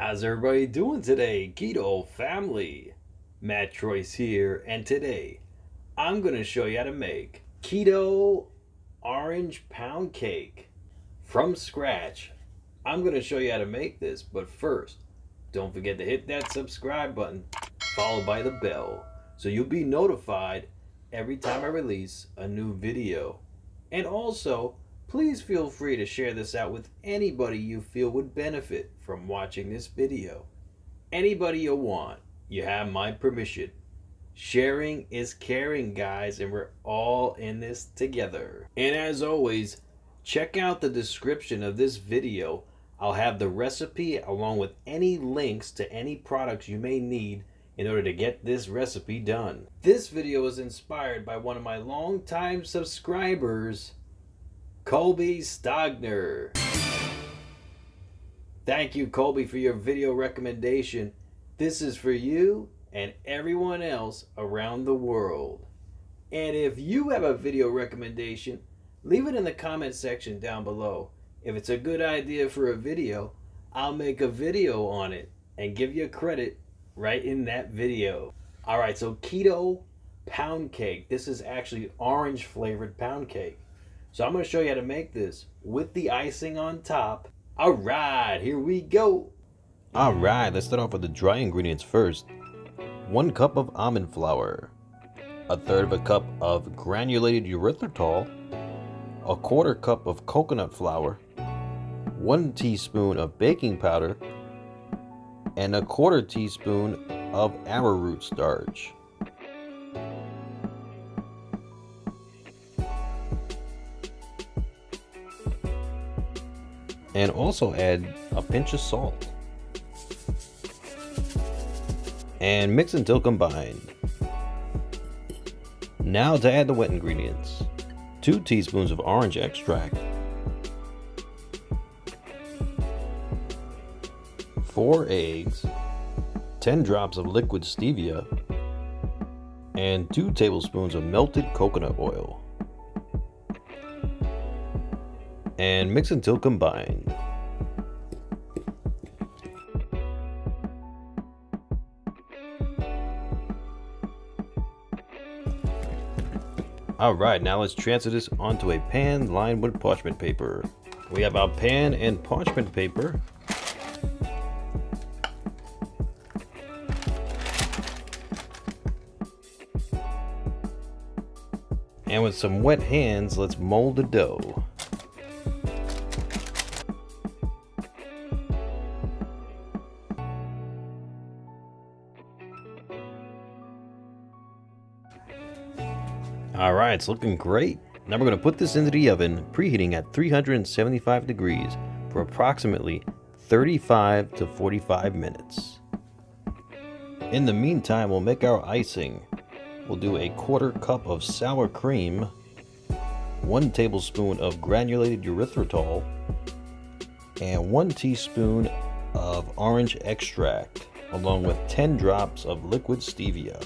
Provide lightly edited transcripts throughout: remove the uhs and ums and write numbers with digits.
How's everybody doing today, Keto family? Matt Troyce here, and today I'm going to show you how to make keto orange pound cake from scratch. I'm going to show you how to make this, but first, don't forget to hit that subscribe button, followed by the bell, so you'll be notified every time I release a new video. And also, please feel free to share this out with anybody you feel would benefit from watching this video. Anybody you want, you have my permission. Sharing is caring, guys, and we're all in this together. And as always, check out the description of this video. I'll have the recipe along with any links to any products you may need in order to get this recipe done. This video is inspired by one of my longtime subscribers, Colby Stogner. Thank you, Colby, for your video recommendation. This is for you and everyone else around the world. And if you have a video recommendation, leave it in the comment section down below. If it's a good idea for a video, I'll make a video on it and give you credit right in that video. Alright, so keto pound cake. This is actually orange flavored pound cake. So I'm going to show you how to make this with the icing on top. Alright, here we go. Alright, let's start off with the dry ingredients first. 1 cup of almond flour, 1/3 cup of granulated erythritol, 1/4 cup of coconut flour, 1 teaspoon of baking powder, and 1/4 teaspoon of arrowroot starch. And also add a pinch of salt. And mix until combined. Now to add the wet ingredients. 2 teaspoons of orange extract, 4 eggs, 10 drops of liquid stevia, and 2 tablespoons of melted coconut oil. And mix until combined. Alright, now let's transfer this onto a pan lined with parchment paper. We have our pan and parchment paper. And with some wet hands, let's mold the dough. Alright, it's looking great. Now we're going to put this into the oven, preheating at 375 degrees for approximately 35 to 45 minutes. In the meantime, we'll make our icing. We'll do 1/4 cup of sour cream, 1 tablespoon of granulated erythritol, and 1 teaspoon of orange extract, along with 10 drops of liquid stevia.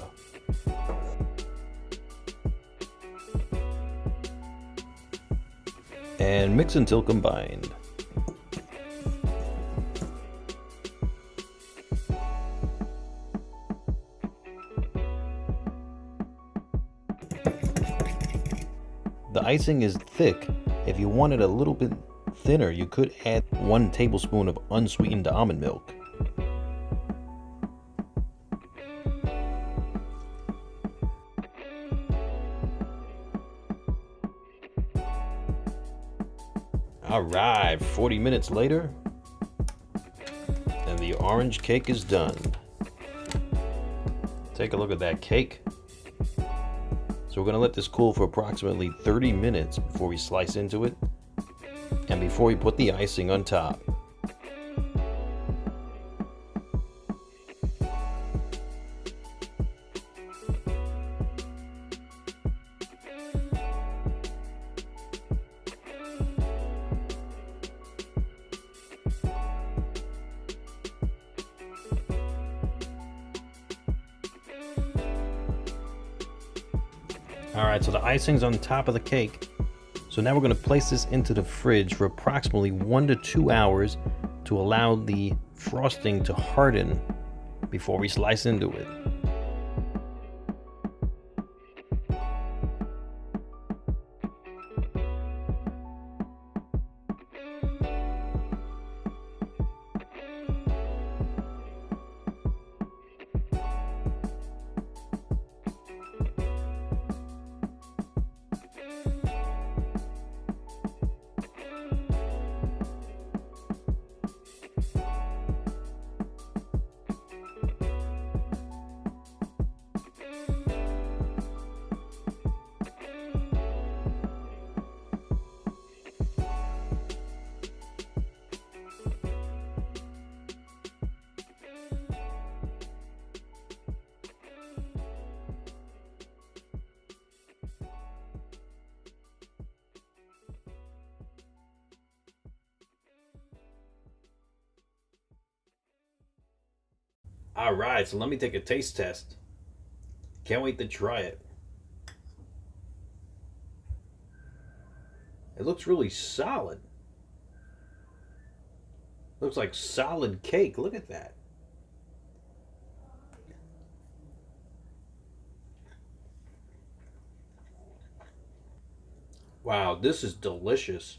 And mix until combined. The icing is thick. If you want it a little bit thinner, you could add 1 tablespoon of unsweetened almond milk. Alright, 40 minutes later, and the orange cake is done. Take a look at that cake. So we're going to let this cool for approximately 30 minutes before we slice into it, and before we put the icing on top. Alright, so the icing's on top of the cake. So now we're going to place this into the fridge for approximately 1 to 2 hours to allow the frosting to harden before we slice into it. All right, so let me take a taste test. Can't wait to try it. It looks really solid. Looks like solid cake. Look at that. Wow, this is delicious.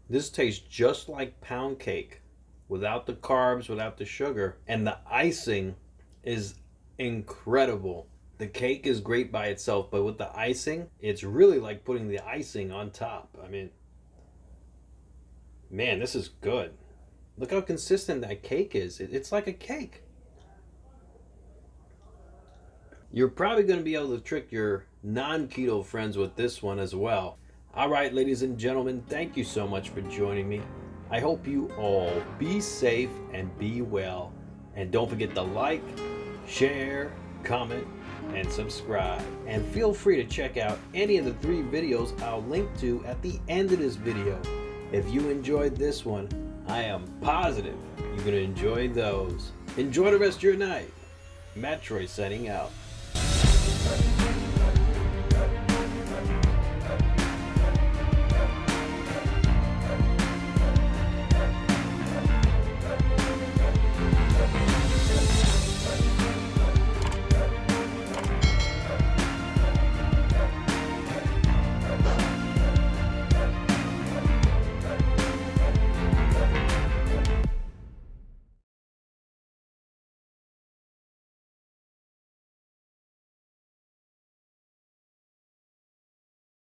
This tastes just like pound cake, without the carbs, without the sugar. And the icing is incredible. The cake is great by itself, but with the icing, it's really like putting the icing on top. I mean, man, this is good. Look how consistent that cake is. It's like a cake. You're probably going to be able to trick your non-keto friends with this one as well. All right, ladies and gentlemen, thank you so much for joining me. I hope you all be safe and be well. And don't forget to like, share, comment, and subscribe. And feel free to check out any of the 3 videos I'll link to at the end of this video. If you enjoyed this one, I am positive you're going to enjoy those. Enjoy the rest of your night. Matt Troy signing out.